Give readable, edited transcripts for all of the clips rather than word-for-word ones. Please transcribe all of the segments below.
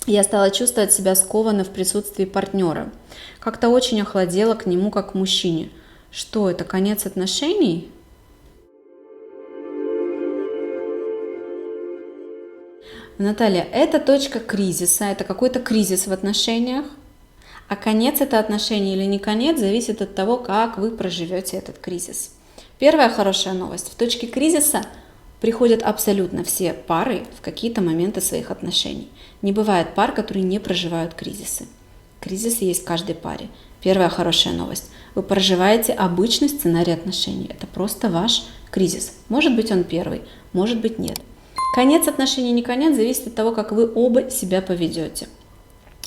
Я стала чувствовать себя скованно в присутствии партнера. Как-то очень охладела к нему как к мужчине. Что это, конец отношений? Наталья, это точка кризиса, это какой-то кризис в отношениях. А конец это отношений или не конец, зависит от того, как вы проживете этот кризис. Первая хорошая новость. В точке кризиса приходят абсолютно все пары в какие-то моменты своих отношений. Не бывает пар, которые не проживают кризисы. Кризис есть в каждой паре. Первая хорошая новость. Вы проживаете обычный сценарий отношений. Это просто ваш кризис. Может быть он первый, может быть нет. Конец отношений, не конец, зависит от того, как вы оба себя поведете.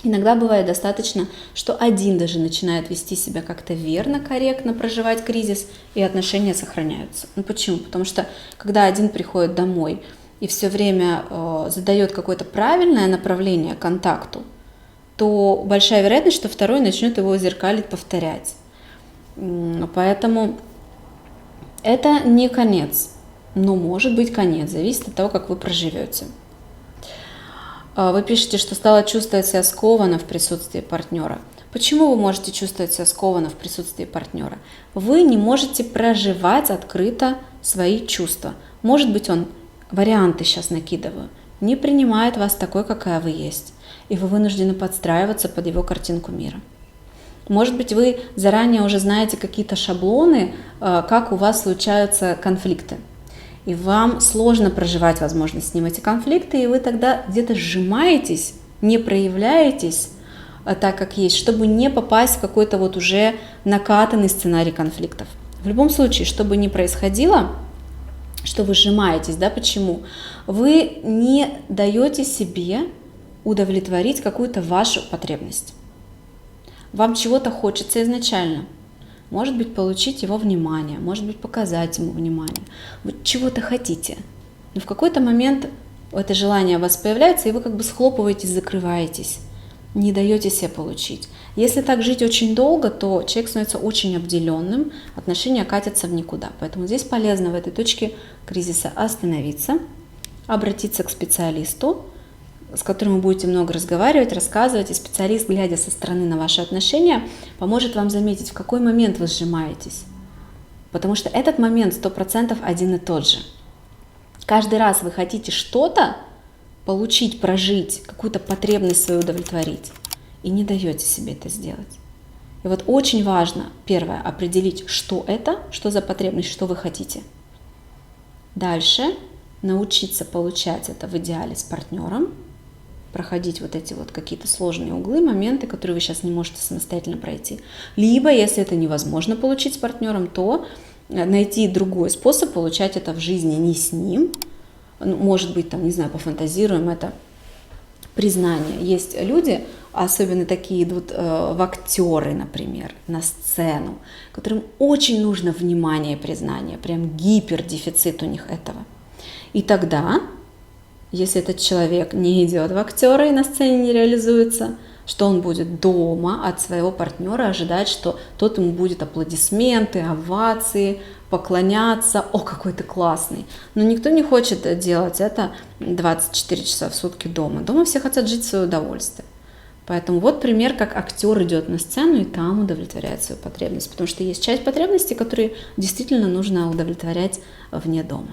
Иногда бывает достаточно, что один даже начинает вести себя как-то верно, корректно, проживать кризис, и отношения сохраняются. Ну почему? Потому что когда один приходит домой и все время задает какое-то правильное направление контакту, то большая вероятность, что второй начнет его зеркалить, повторять. Поэтому это не конец, но может быть конец, зависит от того, как вы проживете. Вы пишете, что стала чувствовать себя скованно в присутствии партнера. Почему вы можете чувствовать себя скованно в присутствии партнера? Вы не можете проживать открыто свои чувства. Может быть, он, варианты сейчас накидываю, не принимает вас такой, какая вы есть, и вы вынуждены подстраиваться под его картинку мира. Может быть, вы заранее уже знаете какие-то шаблоны, как у вас случаются конфликты. И вам сложно проживать, возможно, с ним эти конфликты, и вы тогда где-то сжимаетесь, не проявляетесь так, как есть, чтобы не попасть в какой-то вот уже накатанный сценарий конфликтов. В любом случае, что бы ни происходило, что вы сжимаетесь, да, почему? Вы не даете себе удовлетворить какую-то вашу потребность. Вам чего-то хочется изначально. Может быть, получить его внимание, может быть, показать ему внимание. Вы чего-то хотите. Но в какой-то момент это желание у вас появляется, и вы как бы схлопываетесь, закрываетесь, не даете себе получить. Если так жить очень долго, то человек становится очень обделенным, отношения катятся в никуда. Поэтому здесь полезно в этой точке кризиса остановиться, обратиться к специалисту, с которым вы будете много разговаривать, рассказывать, и специалист, глядя со стороны на ваши отношения, поможет вам заметить, в какой момент вы сжимаетесь. Потому что этот момент 100% один и тот же. Каждый раз вы хотите что-то получить, прожить, какую-то потребность свою удовлетворить, и не даете себе это сделать. И вот очень важно, первое, определить, что это, что за потребность, что вы хотите. Дальше научиться получать это в идеале с партнером, проходить вот эти вот какие-то сложные углы, моменты, которые вы сейчас не можете самостоятельно пройти. Либо, если это невозможно получить с партнером, то найти другой способ получать это в жизни не с ним. Может быть, там, не знаю, пофантазируем, это признание. Есть люди, особенно такие идут в актеры, например, на сцену, которым очень нужно внимание и признание, прям гипердефицит у них этого. И тогда, если этот человек не идет в актеры и на сцене не реализуется, что он будет дома от своего партнера ожидать, что тот ему будет аплодисменты, овации, поклоняться, о, какой ты классный. Но никто не хочет делать это 24 часа в сутки дома. Дома все хотят жить в свое удовольствие. Поэтому вот пример, как актер идет на сцену и там удовлетворяет свою потребность. Потому что есть часть потребностей, которые действительно нужно удовлетворять вне дома.